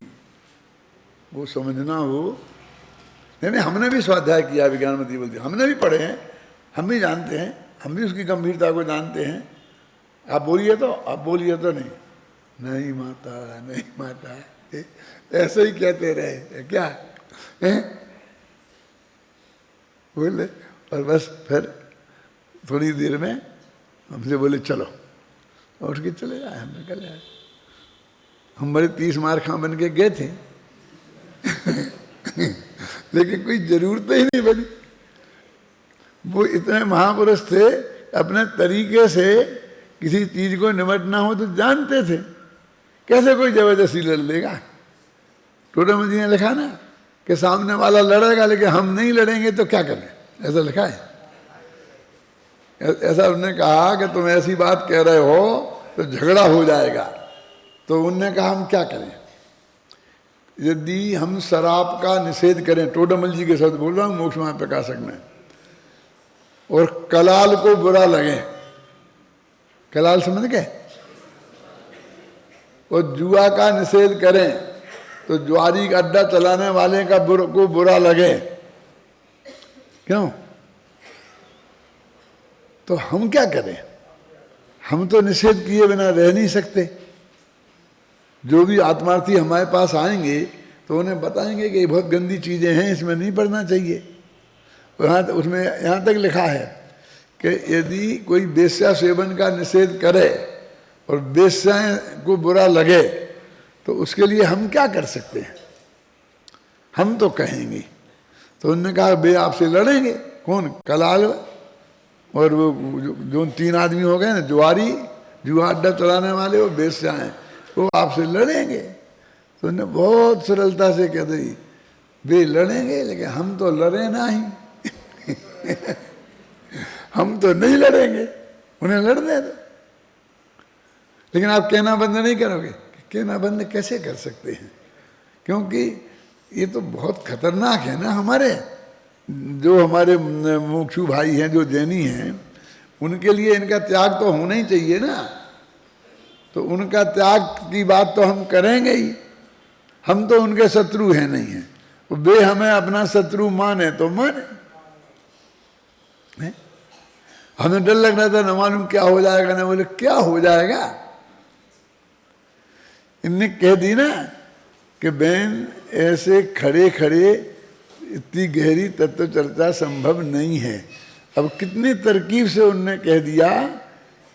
वो समझना हो। नहीं, हमने भी स्वाध्याय किया, ज्ञानमती बोलती, हमने भी पढ़े हैं, हम भी जानते हैं, हम भी उसकी गंभीरता को जानते हैं। आप बोलिए तो, आप बोलिए तो नहीं, नहीं माता, नहीं माता, ऐसे ही कहते रहे क्या है? बोले, और बस फिर थोड़ी देर में हमसे बोले चलो, और उठ के चले जाए, हम निकल आए। हम बड़े 30 मार खां बन के गए थे लेकिन कोई जरूरत ही नहीं बनी। वो इतने महापुरुष थे, अपने तरीके से किसी चीज को निपटना हो तो जानते थे। कैसे कोई जबरदस्ती लड़ लेगा? टोडामल जी ने लिखा ना कि सामने वाला लड़ेगा लेकिन हम नहीं लड़ेंगे तो क्या करें, ऐसा लिखा है। ऐसा उन्होंने कहा कि तुम ऐसी बात कह रहे हो तो झगड़ा हो जाएगा। तो उन्होंने कहा हम क्या करें? यदि हम शराब का निषेध करें, टोडामल जी के शब्द बोल रहा हूँ मोक्ष मार्ग प्रकाशक में, और कलाल को बुरा लगे, कलाल समझ गए, और जुआ का निषेध करें तो जुआरी का अड्डा चलाने वाले का को बुरा लगे, क्यों? तो हम क्या करें? हम तो निषेध किए बिना रह नहीं सकते। जो भी आत्मार्थी हमारे पास आएंगे तो उन्हें बताएंगे कि ये बहुत गंदी चीजें हैं, इसमें नहीं पढ़ना चाहिए। उसमें यहाँ तक लिखा है कि यदि कोई वेश्या सेवन का निषेध करे और वेश्या को बुरा लगे तो उसके लिए हम क्या कर सकते हैं? हम तो कहेंगे। तो उन्होंने कहा बे आपसे लड़ेंगे। कौन? कलाल और वो जो 3 आदमी हो गए ना, जुआरी, जुआ अड्डा चलाने वाले, वो वेश्या हैं, वो आपसे लड़ेंगे। तो उन्होंने बहुत सरलता से कह दी वे लड़ेंगे लेकिन हम तो लड़े ना ही हम तो नहीं लड़ेंगे, उन्हें लड़ने दो। लेकिन आप कहना बंद नहीं करोगे। कहना बंद कैसे कर सकते हैं? क्योंकि ये तो बहुत खतरनाक है ना। हमारे जो हमारे मुक्षु भाई हैं, जो जैनी हैं, उनके लिए इनका त्याग तो होना ही चाहिए ना। तो उनका त्याग की बात तो हम करेंगे ही। हम तो उनके शत्रु हैं नहीं हैं, वे हमें अपना शत्रु माने तो माने। हमें डर लग रहा था न मालूम क्या हो जाएगा, ना बोले क्या हो जाएगा। इनने कह दी ना कि बहन ऐसे खड़े खड़े इतनी गहरी तत्व चर्चा संभव नहीं है। अब कितनी तरकीब से उनने कह दिया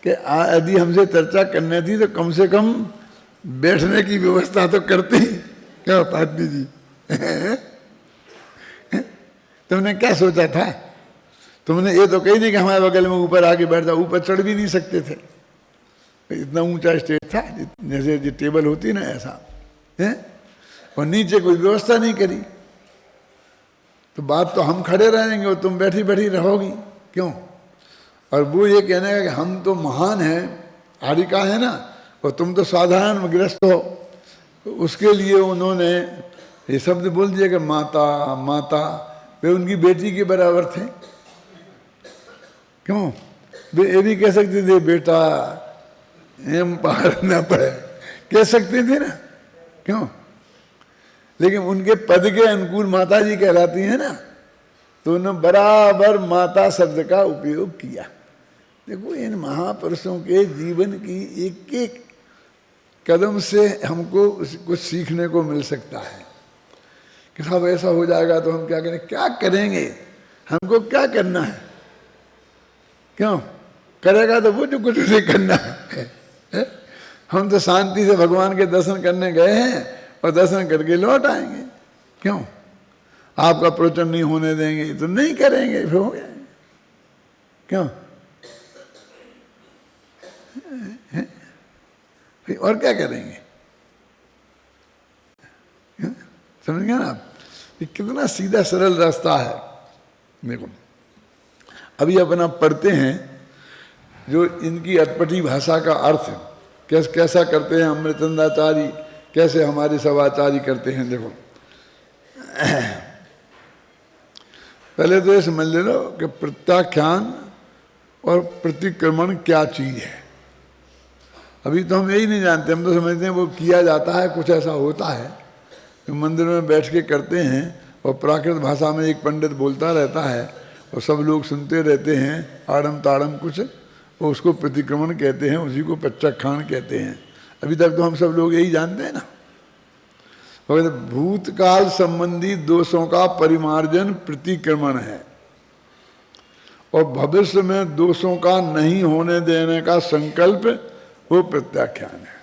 कि यदि हमसे चर्चा करनी थी तो कम से कम बैठने की व्यवस्था तो करती। क्या पाटनी जी तुमने क्या सोचा था? तुमने ये तो कही नहीं कि हमारे बगल में ऊपर आके बैठ जाओ। ऊपर चढ़ भी नहीं सकते थे, इतना ऊंचा स्टेज था, जैसे जो टेबल होती ना ऐसा है, और नीचे कोई व्यवस्था नहीं करी। तो बात तो हम खड़े रहेंगे और तुम बैठी बैठी रहोगी, क्यों? और वो ये कहने का कि हम तो महान हैं, हारिका है ना, और तुम तो साधारण गृहस्थ हो। तो उसके लिए उन्होंने ये शब्द बोल दिया कि माता माता। वे उनकी बेटी के बराबर थे, क्यों? वे ये भी कह सकते थे बेटा एम पार न पड़े, कह सकते थे ना, क्यों? लेकिन उनके पद के अनुकूल माता जी कहलाती है ना, तो उन्होंने बराबर माता शब्द का उपयोग किया। देखो इन महापुरुषों के जीवन की एक एक कदम से हमको कुछ सीखने को मिल सकता है कि साहब ऐसा हो जाएगा तो हम क्या करें? क्या करेंगे? हमको क्या करना है? क्यों करेगा तो वो जो कुछ उसे करना है। हम तो शांति से भगवान के दर्शन करने गए हैं और दर्शन करके लौट आएंगे। क्यों? आपका प्रवचन नहीं होने देंगे तो नहीं करेंगे, फिर हो गया। क्यों? फिर और क्या करेंगे? समझ गए ना आप? ये कितना सीधा सरल रास्ता है। देखो अभी अपना पढ़ते हैं जो इनकी अटपटी भाषा का अर्थ कैसा करते हैं अमृतचंदाचारी, कैसे हमारे सवाचारी करते हैं। देखो पहले तो ये समझ ले लो कि प्रत्याख्यान और प्रतिक्रमण क्या चीज है। अभी तो हम यही नहीं जानते, हम तो समझते हैं वो किया जाता है, कुछ ऐसा होता है जो मंदिर में बैठ के करते हैं और प्राकृत भाषा में एक पंडित बोलता रहता है और सब लोग सुनते रहते हैं, आड़म ताड़म कुछ, और उसको प्रतिक्रमण कहते हैं, उसी को प्रत्याख्यान कहते हैं। अभी तक तो हम सब लोग यही जानते हैं ना। और भूतकाल संबंधी दोषों का परिमार्जन प्रतिक्रमण है और भविष्य में दोषों का नहीं होने देने का संकल्प वो प्रत्याख्यान है।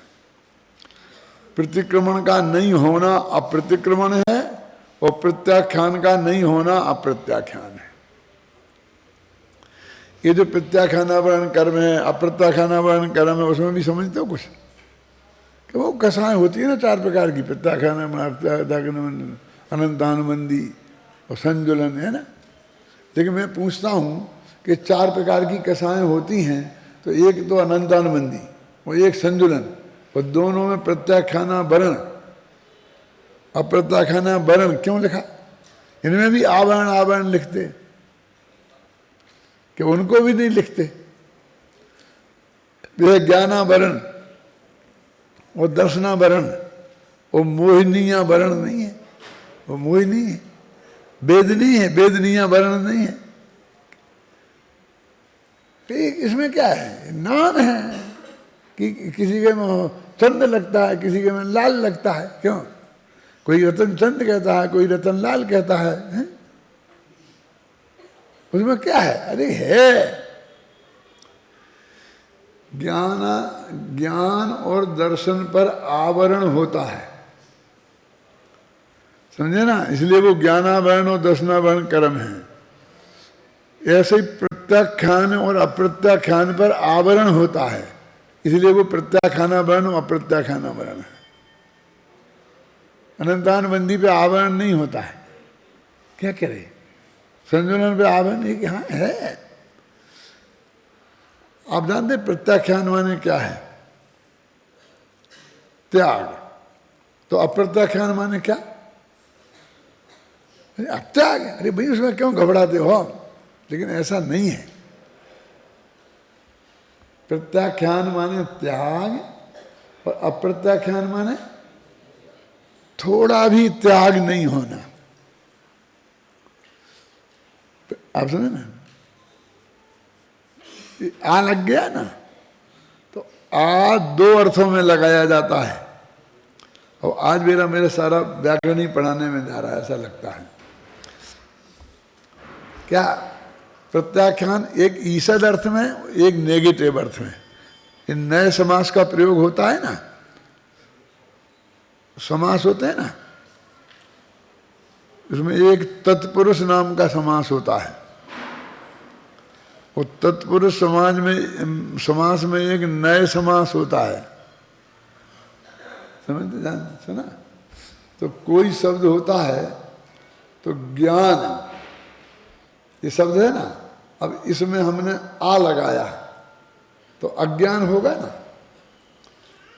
प्रतिक्रमण का नहीं होना अप्रतिक्रमण है और प्रत्याख्यान का नहीं होना अप्रत्याख्यान है। ये जो प्रत्याख्याना वर्ण कर्म है, अप्रत्याख्याना वर्ण कर्म है, उसमें भी समझते हो कुछ कि वो कसाएं होती है ना 4 प्रकार की, प्रत्याख्याना, अनंतानुबंधी और संजुलन, है ना। लेकिन मैं पूछता हूँ कि 4 प्रकार की कसाएं होती हैं, तो एक तो अनंतानुबंधी और एक संजुलन, और दोनों में प्रत्याख्याना वर्ण अप्रत्याख्याना वर्ण क्यों लिखा? इनमें भी आवरण आवरण लिखते कि उनको भी नहीं लिखते। वे ज्ञानावरण और दर्शनावरण, वो मोहिनिया वर्ण नहीं है, वो मोहिनी है, वेदनी है, वेदनीय वर्ण नहीं है। ठीक, इसमें क्या है? नाम है कि किसी के में चंद लगता है, किसी के में लाल लगता है, क्यों? कोई रतन चंद कहता है, कोई रतन लाल कहता है? उसमें क्या है? अरे है ज्ञान और दर्शन पर आवरण होता है, समझे ना, इसलिए वो ज्ञानावरण और दर्शनावरण कर्म है। ऐसे ही प्रत्याख्यान और अप्रत्याख्यान पर आवरण होता है, इसलिए वो प्रत्याख्याना वर्ण और अप्रत्याख्याना वर्ण है। अनंतानुबंधी पे आवरण नहीं होता है, क्या करे? संजुलन पे आवरण है कि हाँ है। आप जानते प्रत्याख्यान माने क्या है? त्याग। तो अप्रत्याख्यान माने क्या? त्याग है। अरे भाई उसमें क्यों घबराते हो? लेकिन ऐसा नहीं है। प्रत्याख्यान माने त्याग और अप्रत्याख्यान माने थोड़ा भी त्याग नहीं होना। आप सुने ना, आ लग गया ना, तो आ 2 अर्थों में लगाया जाता है। और आज मेरा सारा व्याकरण ही पढ़ाने में जा रहा है, ऐसा लगता है। क्या? प्रत्याख्यान एक ईसद अर्थ में, एक नेगेटिव अर्थ में। इन नए समास का प्रयोग होता है ना, समास होते हैं ना, उसमें एक तत्पुरुष नाम का समास होता है। और तत्पुरुष समास में एक नए समास होता है, समझते जान सुना? तो कोई शब्द होता है, तो ज्ञान ये शब्द है ना, अब इसमें हमने आ लगाया तो अज्ञान होगा ना।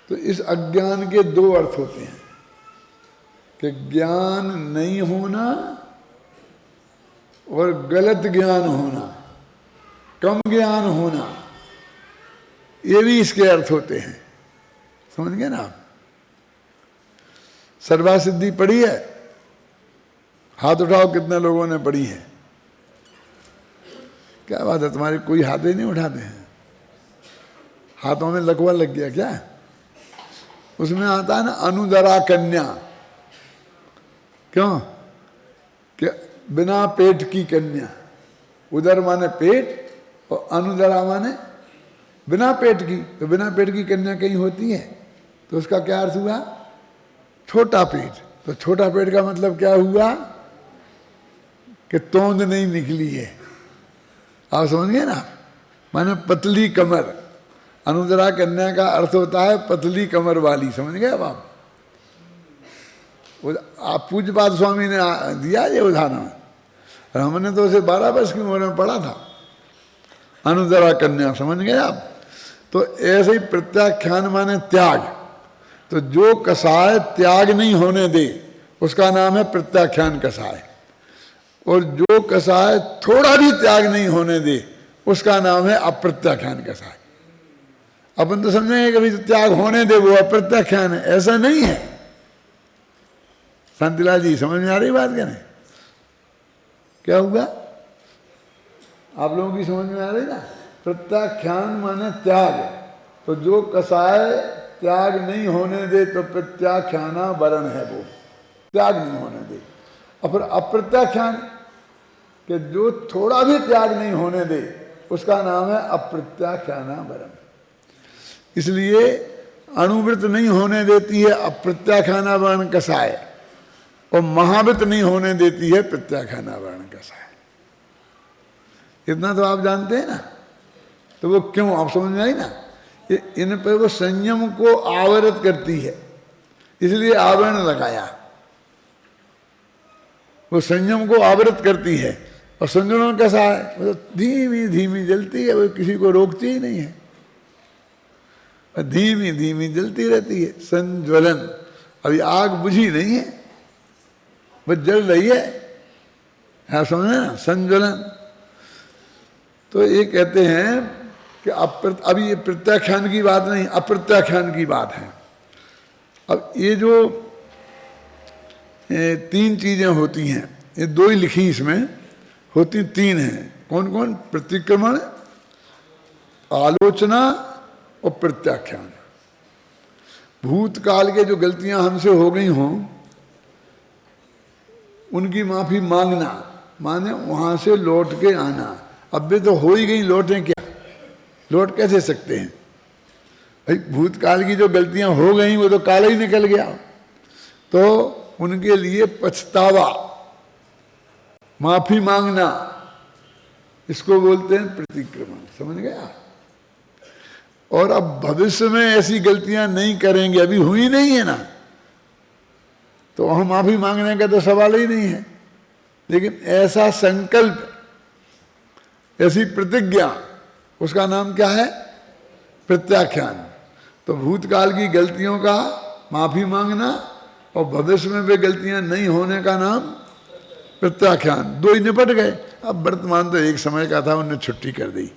तो इस अज्ञान के 2 अर्थ होते हैं कि ज्ञान नहीं होना और गलत ज्ञान होना, कम ज्ञान होना, ये भी इसके अर्थ होते हैं, समझ गए ना आप? सर्वा सिद्धि पढ़ी है? हाथ उठाओ कितने लोगों ने पढ़ी है? क्या बात है, तुम्हारे कोई हाथ ही नहीं उठाते हैं? हाथों में लकवा लग गया क्या? उसमें आता है ना अनुदरा कन्या, क्यों? कि बिना पेट की कन्या। उदर माने पेट और अनुदरा माने बिना पेट की। तो बिना पेट की कन्या कहीं होती है, तो उसका क्या अर्थ हुआ? छोटा पेट। तो छोटा पेट का मतलब क्या हुआ? कि तोंद नहीं निकली है। आप समझ गए ना? माने पतली कमर। अनुदरा कन्या का अर्थ होता है पतली कमर वाली, समझ गए अब आप? पूज्यपाद स्वामी ने दिया ये उदाहरण, और हमने तो उसे 12 वर्ष की उम्र में पढ़ा था, अनुदरा कन्या, समझ गए आप? तो ऐसे ही प्रत्याख्यान माने त्याग। तो जो कसाय त्याग नहीं होने दे उसका नाम है प्रत्याख्यान कसाय, और जो कसाय थोड़ा भी त्याग नहीं होने दे उसका नाम है अप्रत्याख्यान कसाय। अपन तो समझेंगे कभी तो त्याग होने दे वो अप्रत्याख्यान है, ऐसा नहीं है। शांतिलाल जी समझ में आ रही बात क्या? नहीं क्या हुआ? आप लोगों की समझ में आ रही ना? प्रत्याख्यान माने त्याग। तो जो कसाय त्याग नहीं होने दे तो प्रत्याख्याना वरण है, वो त्याग नहीं होने दे। और फिर अप्रत्याख्यान कि जो थोड़ा भी त्याग नहीं होने दे उसका नाम है अप्रत्याख्याना वरण। इसलिए अणुवृत नहीं होने देती है अप्रत्याख्याना वर्ण कसाय, और महावृत नहीं होने देती है प्रत्याख्याना वर्ण कसाय। इतना तो आप जानते हैं ना। तो वो क्यों, आप समझ में आई ना। इन पर वो संयम को आवृत करती है, इसलिए आवरण लगाया। वो संयम को आवृत करती है। और संज्वलन कैसा है, वो तो धीमी धीमी जलती है, वो किसी को रोकती ही नहीं है, धीमी धीमी जलती रहती है। संज्वलन, अभी आग बुझी नहीं है, वो जल रही है, हाँ समझे ना, संज्वलन। तो ये कहते हैं कि अभी ये प्रत्याख्यान की बात नहीं, अप्रत्याख्यान की बात है। अब ये जो 3 चीजें होती हैं, ये 2 ही लिखी इसमें, होती 3 हैं। कौन कौन? प्रतिक्रमण, आलोचना और प्रत्याख्यान। भूतकाल के जो गलतियां हमसे हो गई हों उनकी माफी मांगना, माने वहां से लौट के आना। अब भी तो हो ही गई, लौटें क्या, लौट कैसे सकते हैं भाई। भूतकाल की जो गलतियां हो गई वो तो काल ही निकल गया। तो उनके लिए पछतावा, माफी मांगना, इसको बोलते हैं प्रतिक्रमण। समझ गया। और अब भविष्य में ऐसी गलतियां नहीं करेंगे, अभी हुई नहीं है ना, तो वहां माफी मांगने का तो सवाल ही नहीं है। लेकिन ऐसा संकल्प, ऐसी प्रतिज्ञा, उसका नाम क्या है? प्रत्याख्यान। तो भूतकाल की गलतियों का माफी मांगना और भविष्य में वे गलतियां नहीं होने का नाम प्रत्याख्यान। 2 ही निपट गए। अब वर्तमान तो एक समय का था, उन्होंने छुट्टी कर दी।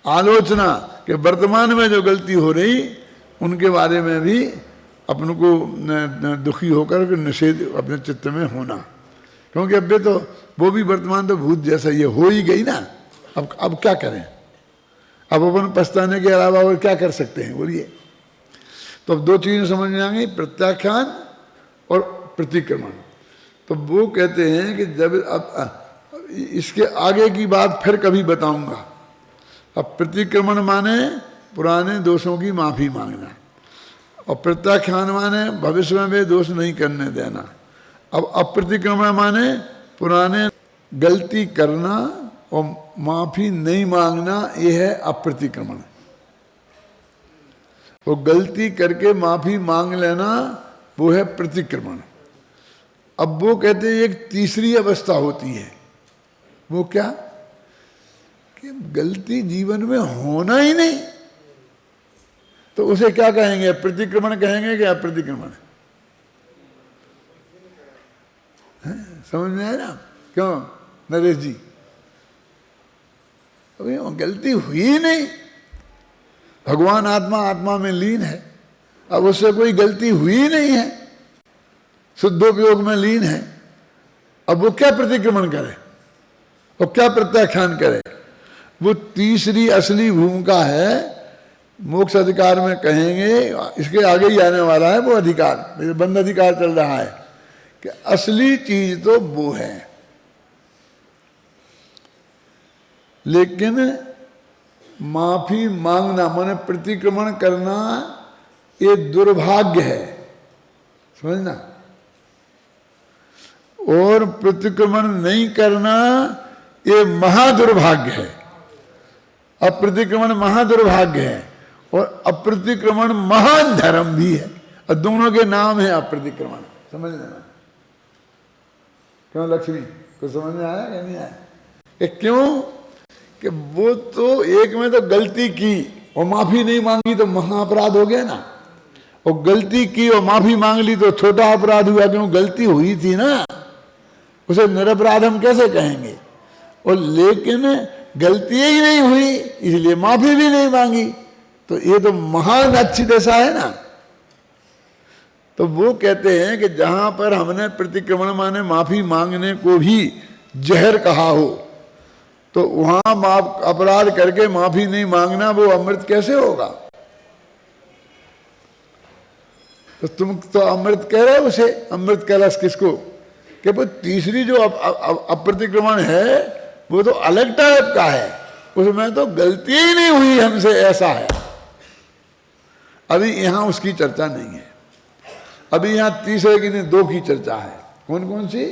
आलोचना, कि वर्तमान में जो गलती हो रही उनके बारे में भी अपन को दुखी होकर निषेध अपने चित्त में होना, क्योंकि अब तो वो भी वर्तमान तो भूत जैसा ये हो ही गई ना। अब क्या करें, अब अपन पछताने के अलावा और क्या कर सकते हैं, बोलिए। तो अब 2 चीजें समझ में आ गई, प्रत्याख्यान और प्रतिक्रमण। तो वो कहते हैं कि जब अब इसके आगे की बात फिर कभी बताऊंगा। अब प्रतिक्रमण माने पुराने दोषों की माफी मांगना, और प्रत्याख्यान माने भविष्य में वे दोष नहीं करने देना। अब अप्रतिक्रमण माने पुराने गलती करना और माफी नहीं मांगना, यह है अप्रतिक्रमण। वो गलती करके माफी मांग लेना, वो है प्रतिक्रमण। अब वो कहते हैं एक तीसरी अवस्था होती है, वो क्या? कि गलती जीवन में होना ही नहीं, तो उसे क्या कहेंगे? प्रतिक्रमण कहेंगे कि अप्रतिक्रमण? समझ में आया ना? क्यों नरेश जी? अभी गलती हुई नहीं, भगवान आत्मा, आत्मा में लीन है, अब उससे कोई गलती हुई नहीं है, शुद्धोपयोग में लीन है। अब वो क्या प्रतिक्रमण करे, वो क्या प्रत्याख्यान करे? वो तीसरी असली भूमिका है, मोक्ष अधिकार में कहेंगे, इसके आगे ही आने वाला है वो अधिकार, मेरे बंद अधिकार चल रहा है, कि असली चीज तो वो है। लेकिन माफी मांगना माने प्रतिक्रमण करना, ये दुर्भाग्य है, समझना। और प्रतिक्रमण नहीं करना ये महादुर्भाग्य है। अप्रतिक्रमण महादुर्भाग्य है और अप्रतिक्रमण महान धर्म भी है, और दोनों के नाम है अप्रतिक्रमण। समझ लेना। क्यों लक्ष्मी, कुछ समझ में आया या नहीं आया? कि क्यों कि वो तो एक में तो गलती की और माफी नहीं मांगी तो महाअपराध हो गया ना, और गलती की और माफी मांग ली तो छोटा अपराध हुआ, क्यों गलती हुई थी ना, उसे निरपराध हम कैसे कहेंगे? और लेकिन गलती ही नहीं हुई इसलिए माफी भी नहीं मांगी, तो ये तो महान अच्छी दशा है ना। तो वो कहते हैं कि जहां पर हमने प्रतिक्रमण माने माफी मांगने को भी जहर कहा हो, तो वहां अपराध करके माफी नहीं मांगना वो अमृत कैसे होगा? तो तुम तो अमृत कह रहे हो उसे, अमृत कलश किसको? कि वो तीसरी जो अप्रतिक्रमण है वो तो अलग टाइप का है, उसमें तो गलती ही नहीं हुई हमसे, ऐसा है। अभी यहां उसकी चर्चा नहीं है, अभी यहां तीसरे की नहीं 2 की चर्चा है। कौन कौन सी?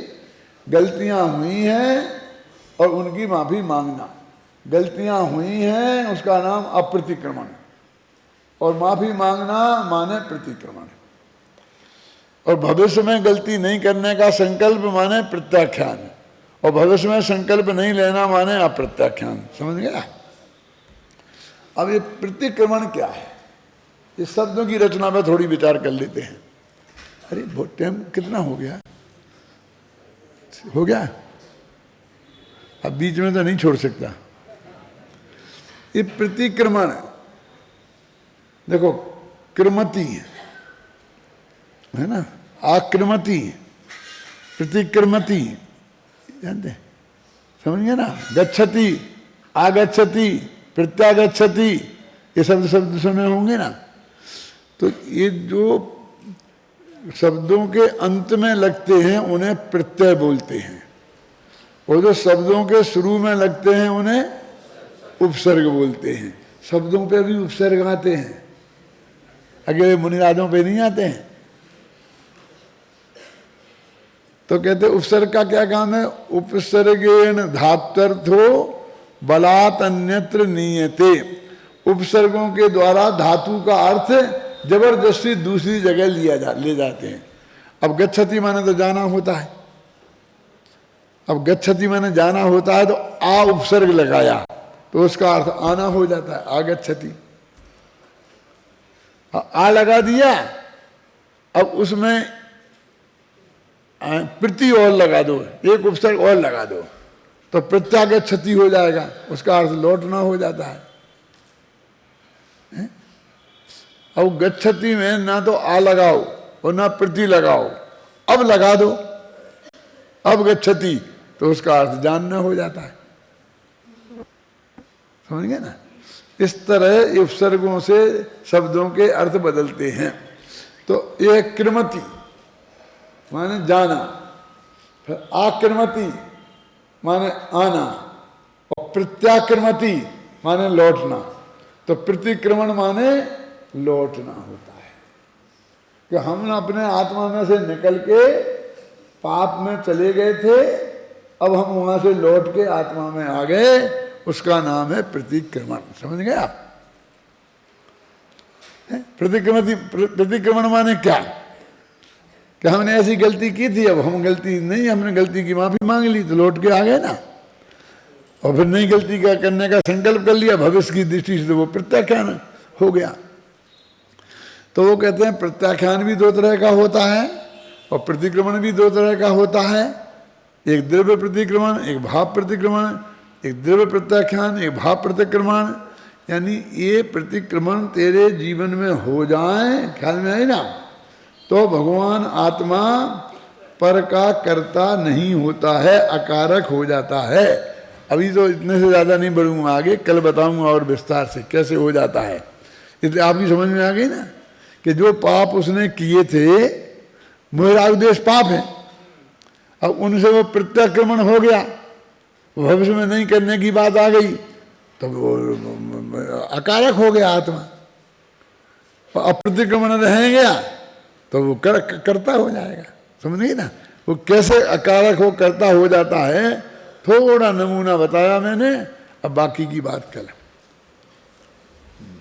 गलतियां हुई हैं और उनकी माफी मांगना। गलतियां हुई हैं उसका नाम अप्रतिक्रमण, और माफी मांगना माने प्रतिक्रमण, और भविष्य में गलती नहीं करने का संकल्प माने प्रत्याख्यान, और भविष्य में संकल्प नहीं लेना माने अप्रत्याख्यान। समझ गया? अब ये प्रतिक्रमण क्या है, इस शब्दों की रचना में थोड़ी विचार कर लेते हैं। अरे बहुत टाइम कितना हो गया, हो गया, अब बीच में तो नहीं छोड़ सकता। ये प्रतिक्रमण देखो, क्रमति है ना, आक्रमति, प्रतिक्रमति, जानते, समझ गए ना? गच्छति, आगच्छति, प्रत्यागच्छति, ये शब्द सुने होंगे ना। तो ये जो शब्दों के अंत में लगते हैं उन्हें प्रत्यय बोलते हैं, और जो शब्दों के शुरू में लगते हैं उन्हें उपसर्ग बोलते हैं। शब्दों पे भी उपसर्ग आते हैं, अगले मुनिराजों पे नहीं आते हैं। तो कहते उपसर्ग का क्या काम है? उपसर्गेण धात्वर्थो बलात् अन्यत्र नीयते। उपसर्गों के द्वारा धातु का अर्थ जबरदस्ती दूसरी जगह ले जाते हैं। अब गच्छति माने तो जाना होता है, अब गच्छति माने जाना होता है, तो आ उपसर्ग लगाया तो उसका अर्थ आना हो जाता है, आगच्छति। आ लगा दिया, अब उसमें प्रति और लगा दो, एक उपसर्ग और लगा दो, तो प्रत्यागच्छति हो जाएगा, उसका अर्थ लौटना हो जाता है। अब गच्छति में ना तो आ लगाओ और ना प्रति लगाओ, अब लगा दो, अब गच्छति, तो उसका अर्थ जानना हो जाता है। समझ गए ना? इस तरह उपसर्गों से शब्दों के अर्थ बदलते हैं। तो यह क्रमति माने जाना, फिर आक्रमति माने आना, और प्रत्याक्रमति माने लौटना। तो प्रतिक्रमण माने लौटना होता है कि हम अपने आत्मा में से निकल के पाप में चले गए थे, अब हम वहां से लौट के आत्मा में आ गए, उसका नाम है प्रतिक्रमण। समझ गए आप? प्रतिक्रमण माने क्या कि हमने ऐसी गलती की थी, अब हम गलती नहीं, हमने गलती की माफी मांग ली तो लौट के आ गए ना, और फिर नई गलती का करने का संकल्प कर लिया, भविष्य की दृष्टि से तो वो प्रत्याख्यान हो गया। तो वो कहते हैं प्रत्याख्यान भी दो तरह का होता है और प्रतिक्रमण भी दो तरह का होता है। एक द्रव्य प्रतिक्रमण, एक भाव प्रतिक्रमण, एक द्रव्य प्रत्याख्यान, एक भाव प्रतिक्रमण। यानी ये प्रतिक्रमण तेरे जीवन में हो जाए, ख्याल में आई ना, तो भगवान आत्मा पर का कर्ता नहीं होता है, अकारक हो जाता है। अभी तो इतने से ज़्यादा नहीं बढ़ूंगा, आगे कल बताऊंगा और विस्तार से कैसे हो जाता है। इसलिए आपकी समझ में आ गई ना कि जो पाप उसने किए थे, मेरा उद्देश्य पाप है, अब उनसे वो प्रत्याक्रमण हो गया, भविष्य में नहीं करने की बात आ गई, तो वो अकारक हो गया आत्मा, और अप्रतिक्रमण रह गया तो वो करता हो जाएगा। समझ गई ना? वो कैसे अकारक हो करता हो जाता है, थोड़ा नमूना बताया मैंने, अब बाकी की बात कल।